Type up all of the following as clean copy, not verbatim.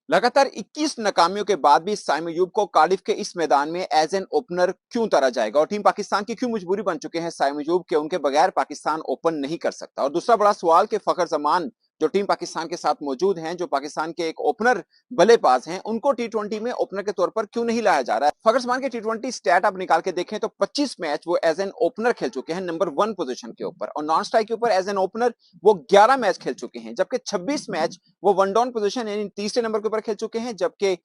लगातार 21 नाकामियों के बाद भी साइम अयूब को कार्डिफ के इस मैदान में एज एन ओपनर क्यों उतारा जाएगा और टीम पाकिस्तान की क्यों मजबूरी बन चुके हैं साइम अयूब के उनके बगैर पाकिस्तान ओपन नहीं कर सकता। और दूसरा बड़ा सवाल कि फखर जमान जो टीम पाकिस्तान के साथ मौजूद हैं, जो पाकिस्तान के एक ओपनर बल्लेबाज हैं, उनको टी20 में ओपनर के तौर पर क्यों नहीं लाया जा रहा है। फखर जमान के टी20 स्टैट आप निकाल के देखें तो 25 मैच वो एज एन ओपनर खेल चुके हैं नंबर 1 पोजीशन के ऊपर, और नॉन स्ट्राइक के ऊपर एज एन ओपनर वो 11 मैच खेल चुके हैं, जबकि 26 मैच वो वन डाउन पोजीशन यानी तीसरे नंबर के ऊपर खेल चुके हैं, जबकि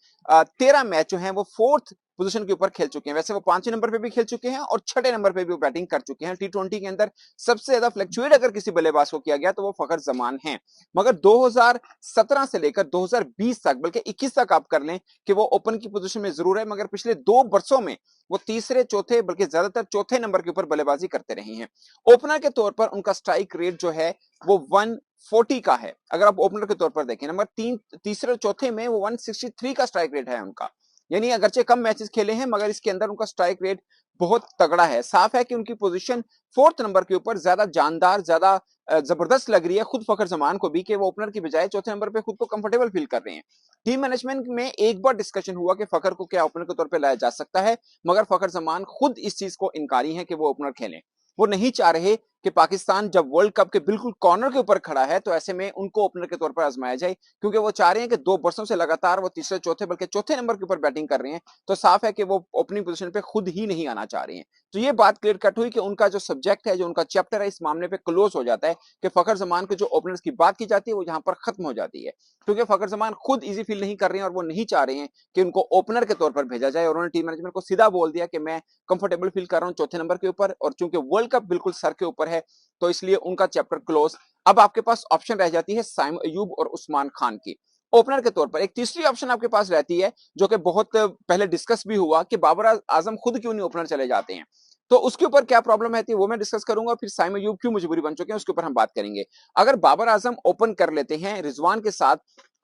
13 मैच जो हैं वो फोर्थ पोजीशन के ऊपर खेल चुके हैं। वैसे वो 5वें नंबर पे भी खेल चुके हैं और 6ठे नंबर पे भी वो बैटिंग कर चुके हैं। टी20 के अंदर सबसे ज्यादा फ्लक्चुएट अगर किसी बल्लेबाज को किया गया तो वो फखर जमान है। मगर 2017 से लेकर 2020 तक, बल्कि 21 तक आप कर लें कि वो ओपन की पोजीशन में जरूर है, मगर पिछले 2 वर्षों में वो तीसरे चौथे बल्कि ज्यादातर चौथे नंबर के ऊपर बल्लेबाजी करते रहे हैं। ओपनर के तौर पर उनका स्ट्राइक रेट जो है वो 140 का है। अगर आप ओपनर के तौर पर देखें नंबर 3 तीसरे चौथे में वो 163 का स्ट्राइक रेट है उनका, यानी अगरचे कम मैचेस खेले हैं मगर इसके अंदर उनका स्ट्राइक रेट बहुत तगड़ा है। साफ है कि उनकी पोजीशन फोर्थ नंबर के ऊपर ज्यादा जानदार, ज्यादा जबरदस्त लग रही है खुद फखर जमान को भी कि वो ओपनर की बजाय चौथे नंबर पे खुद को कंफर्टेबल फील कर रहे हैं। टीम मैनेजमेंट में एक बार डिस्कशन हुआ कि फखर को क्या ओपनर के तौर पे लाया जा सकता है, मगर फखर जमान खुद इस चीज को इनकारी है कि वो ओपनर खेलें। वो नहीं चाह रहे कि पाकिस्तान जब वर्ल्ड कप के बिल्कुल कॉर्नर के ऊपर खड़ा है तो ऐसे में उनको ओपनर के तौर पर आजमाया जाए, क्योंकि वो चाह रहे हैं कि 2 वर्षों से लगातार वो तीसरे चौथे बल्कि चौथे नंबर के ऊपर बैटिंग कर रहे हैं, तो साफ है कि वो ओपनिंग पोजीशन पे खुद ही नहीं आना चाह रहे हैं। तो ये बात क्लियर कट हुई कि उनका जो सब्जेक्ट है, जो उनका चैप्टर है, इस मामले पे क्लोज हो जाता है कि फखर जमान के जो ओपनर्स की बात की जाती है वो यहां पर खत्म हो जाती है, क्योंकि फखर जमान खुद इजी फील नहीं कर रहे हैं और वो नहीं चाह रहे हैं कि उनको ओपनर के तौर पर भेजा जाए। और उन्होंने टीम मैनेजमेंट को सीधा बोल दिया कि मैं कंफर्टेबल फील कर रहा हूं चौथे नंबर के ऊपर, और चूंकि वर्ल्ड कप बिल्कुल सर के ऊपर है तो इसलिए उनका चैप्टर क्लोज। अब आपके पास ऑप्शन रह जाती है साइम अयूब और उस्मान खान की ओपनर के तौर पर। एक तीसरी ऑप्शन आपके पास रहती है जो कि बहुत पहले डिस्कस भी हुआ कि बाबर आजम खुद क्यों नहीं ओपनर चले जाते हैं, तो उसके ऊपर क्या प्रॉब्लम रहती है वो मैं डिस्कस करूंगा। फिर साइम अयूब क्यों मजबूरी बन चुके हैं उसके ऊपर हम बात करेंगे। अगर बाबर आजम ओपन कर लेते हैं रिजवान के साथ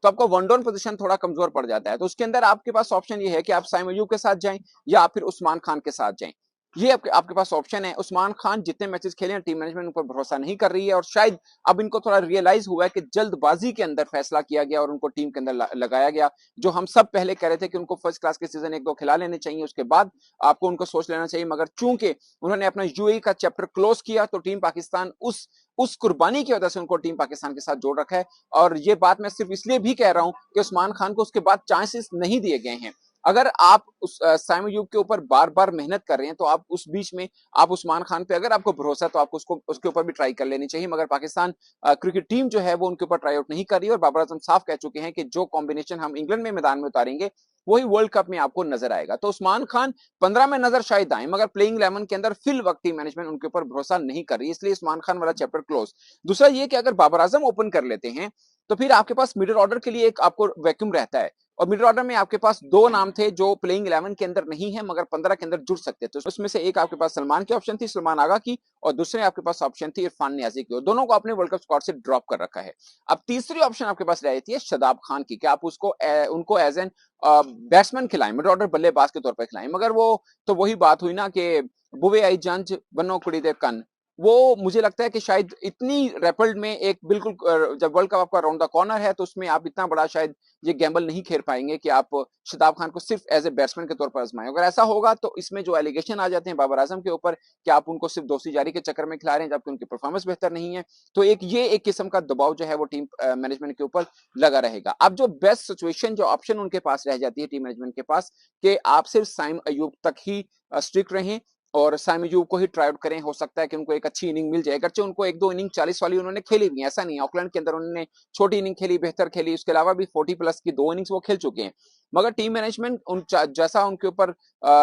तो आपका वन डाउन पोजीशन थोड़ा कमजोर पड़ जाता है, तो उसके अंदर आपके पास ऑप्शन ये है कि आप साइम अयूब के साथ जाएं या फिर उस्मान खान के साथ जाएं। ये आपके पास ऑप्शन है। उस्मान खान जितने मैचेस खेले हैं टीम मैनेजमेंट उन पर भरोसा नहीं कर रही है, और शायद अब इनको थोड़ा रियलाइज हुआ है कि जल्दबाजी के अंदर फैसला किया गया और उनको टीम के अंदर लगाया गया। जो हम सब पहले कह रहे थे कि उनको फर्स्ट क्लास के सीजन 1-2 खिला लेने चाहिए, उसके बाद आपको उनको सोच लेना चाहिए, मगर चूंकि उन्होंने अपना यूएई का चैप्टर क्लोज किया तो टीम पाकिस्तान उस कुर्बानी की वजह से उनको टीम पाकिस्तान के साथ जोड़ रखा है। और ये बात मैं सिर्फ इसलिए भी कह रहा हूं कि उस्मान खान को उसके बाद चांसेस नहीं दिए गए हैं। अगर आप उस साइम अयूब के ऊपर बार बार मेहनत कर रहे हैं तो आप उस बीच में आप उस्मान खान पे अगर आपको भरोसा है तो आपको उसको उसके ऊपर भी ट्राई कर लेनी चाहिए, मगर पाकिस्तान क्रिकेट टीम जो है वो उनके ऊपर ट्राई आउट नहीं कर रही है। और बाबर आजम साफ कह चुके हैं कि जो कॉम्बिनेशन हम इंग्लैंड में मैदान में उतारेंगे वही वर्ल्ड कप में आपको नजर आएगा। तो उस्मान खान 15 में नजर शायद आए, मगर प्लेइंग 11 के अंदर फिल वक्त टीम मैनेजमेंट उनके ऊपर भरोसा नहीं कर रही, इसलिए उस्मान खान वाला चैप्टर क्लोज। दूसरा ये कि अगर बाबर आजम ओपन कर लेते हैं तो फिर आपके पास मिडिल ऑर्डर के लिए एक आपको वैक्यूम रहता है, और मिडिल ऑर्डर में आपके पास 2 नाम थे जो प्लेइंग 11 के अंदर नहीं है मगर 15 के अंदर जुड़ सकते थे। उसमें से एक आपके पास सलमान की ऑप्शन थी, सलमान आगा की, और दूसरे आपके पास ऑप्शन थी इरफान नियाजी की, और दोनों को आपने वर्ल्ड कप स्क्वाड से ड्रॉप कर रखा है। अब तीसरी ऑप्शन आपके पास रह जाती है शादाब खान की कि आप उनको एज एन बैट्समैन खिलाएं, मिडिल ऑर्डर बल्लेबाज के तौर पर खिलाएं, मगर वो तो वही बात हुई ना कि बुवे आई जंज बनो कुड़ी दे कन। वो मुझे लगता है कि शायद इतनी रैपिड में एक बिल्कुल जब वर्ल्ड कप आपका राउंड द कॉर्नर है तो उसमें आप इतना बड़ा शायद ये गैम्बल नहीं खेल पाएंगे कि आप शताब खान को सिर्फ एज ए बैट्समैन के तौर पर आजमाएं। अगर ऐसा होगा तो इसमें जो एलिगेशन आ जाते हैं बाबर आजम के ऊपर कि आप उनको सिर्फ दोस्ती जारी के चक्कर में खिला रहे हैं जबकि उनकी परफॉर्मेंस बेहतर नहीं है, तो एक किस्म का दबाव जो है वो टीम मैनेजमेंट के ऊपर लगा रहेगा। अब जो बेस्ट सिचुएशन जो ऑप्शन उनके पास रह जाती है टीम मैनेजमेंट के पास कि आप सिर्फ साइम अयूब तक ही स्ट्रिक्ट रहें और साइम अयूब को ही ट्राई आउट करें। हो सकता है कि उनको एक अच्छी इनिंग मिल जाए, अगरचे उनको 1-2 इनिंग 40 वाली उन्होंने खेली भी, ऐसा नहीं है। ऑकलैंड के अंदर उन्होंने छोटी इनिंग खेली, बेहतर खेली, उसके अलावा भी 40 प्लस की 2 इनिंग्स वो खेल चुके हैं, मगर टीम मैनेजमेंट जैसा उनके ऊपर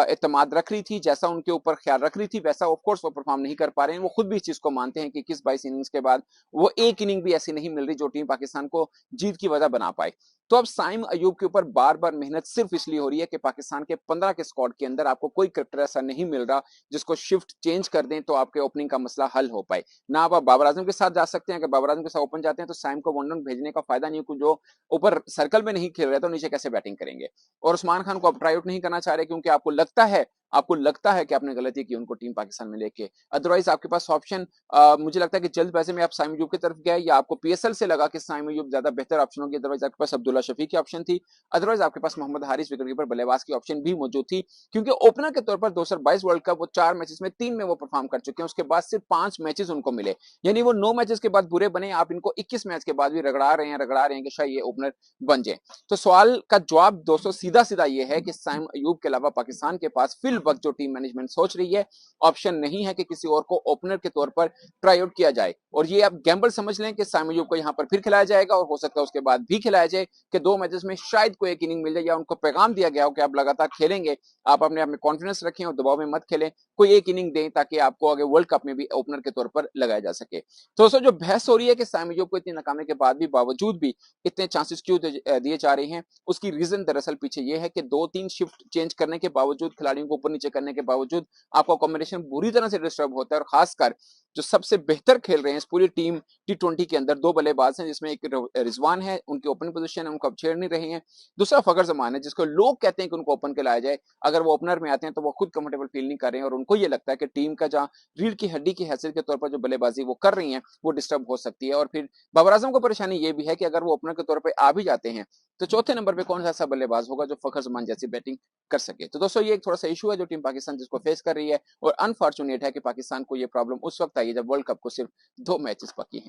एतमाद रख रही थी, जैसा उनके ऊपर ख्याल रख रही थी, वैसा ऑफ कोर्स वो परफॉर्म नहीं कर पा रहे हैं। वो खुद भी इस चीज को मानते हैं कि 21-22 इनिंग्स के बाद वो एक इनिंग भी ऐसी नहीं मिल रही जो टीम पाकिस्तान को जीत की वजह बना पाए। तो अब साइम अयूब के ऊपर बार बार मेहनत सिर्फ इसलिए हो रही है कि पाकिस्तान के 15 के स्क्वाड के अंदर आपको कोई क्रिकेटर ऐसा नहीं मिल रहा जिसको शिफ्ट चेंज कर दें तो आपके ओपनिंग का मसला हल हो पाए। ना आप बाबर आजम के साथ जा सकते हैं, अगर बाबर आजम के साथ ओपन जाते हैं तो साइम को वन डाउन भेजने का फायदा नहीं है, जो ऊपर सर्कल में नहीं खेल रहे तो नीचे कैसे बैटिंग करेंगे। और उस्मान खान को आप ट्राई आउट नहीं करना चाह रहे क्योंकि आपको लगता है आपको लगता है कि आपने गलती की उनको टीम पाकिस्तान में लेके। अदरवाइज आपके पास ऑप्शन मुझे लगता है कि जल्दबाजी में आप साइम अयूब की तरफ गए या आपको पीएसएल से लगा कि साइम अयूब ज्यादा बेहतर ऑप्शन होगी। अदरवाइज आपके पास अब्दुल्ला शफी की ऑप्शन थी। अदरवाइज आपके पास मोहम्मद हारिस विकेटकीपर बल्लेबाज की ऑप्शन भी मौजूद थी, क्योंकि ओपनर के तौर पर 2022 वर्ल्ड कप वो 4 मैचेस में 3 में वो परफॉर्म कर चुके हैं। उसके बाद सिर्फ 5 मैचेस उनको मिले, यानी वो 9 मैचेस के बाद बुरे बने। आप इनको 21 मैच के बाद भी रगड़ा रहे हैं कि शायद ये ओपनर बन जाए। तो सवाल का जवाब दोस्तों सीधा सीधा ये है कि साइम अयूब के अलावा पाकिस्तान के पास फिल वक्त जो टीम मैनेजमेंट सोच रही है, ऑप्शन नहीं है कि किसी और को ओपनर के तौर पर ट्राई आउट किया जाए। और ये आप गैम्बल समझ लें कि साइम अयूब को यहां पर फिर खिलाया जाएगा और हो सकता है उसके बाद भी खिलाया जाए कि 2 मैचेस में शायद कोई एक इनिंग मिल जाए, या उनको पैगाम दिया गया हो कि आप लगातार खेलेंगे, आप अपने आप में कॉन्फिडेंस रखें और दबाव में मत खेलें, कोई एक इनिंग दें ताकि आपको आगे वर्ल्ड कप में भी ओपनर के तौर पर लगाया जा सके। तो दोस्तों जो बहस हो रही है कि साइम अयूब को इतनी नाकामी के बाद भी बावजूद भी इतने चांसेस क्यों दिए जा रहे हैं, उसकी रीजन दरअसल पीछे ये है कि 2-3 शिफ्ट चेंज करने के बावजूद, खिलाड़ियों को ऊपर नीचे करने के बावजूद आपका कॉम्बिनेशन बुरी तरह से डिस्टर्ब होता है। और खासकर जो सबसे बेहतर खेल रहे हैं इस पूरी टीम टी20 के अंदर, 2 बल्लेबाज हैं जिसमें एक रिजवान है, उनकी ओपनिंग पोजीशन है, उनको अब छेड़ नहीं रहे हैं। दूसरा फखर जमान है जिसको लोग कहते हैं कि उनको ओपन के लाया जाए, अगर वो ओपनर में आते हैं तो वो खुद कंफर्टेबल फील नहीं कर रहे हैं और उनको ये लगता है कि टीम का जहां रीढ़ की हड्डी की हैसियत के तौर पर जो बल्लेबाजी वो कर रही हैं वो डिस्टर्ब हो सकती है। और फिर बाबर आजम को परेशानी ये भी है कि अगर वो ओपनर के तौर पर आ भी जाते हैं तो चौथे नंबर पे कौन सा ऐसा बल्लेबाज होगा जो फखर जमान जैसी बैटिंग कर सके। तो दोस्तों ये एक थोड़ा सा इशू है जो टीम पाकिस्तान जिसको फेस कर रही है, और अनफॉर्चुनेट है कि पाकिस्तान को ये प्रॉब्लम उस वक्त आई है जब वर्ल्ड कप को सिर्फ 2 मैचेस बाकी हैं।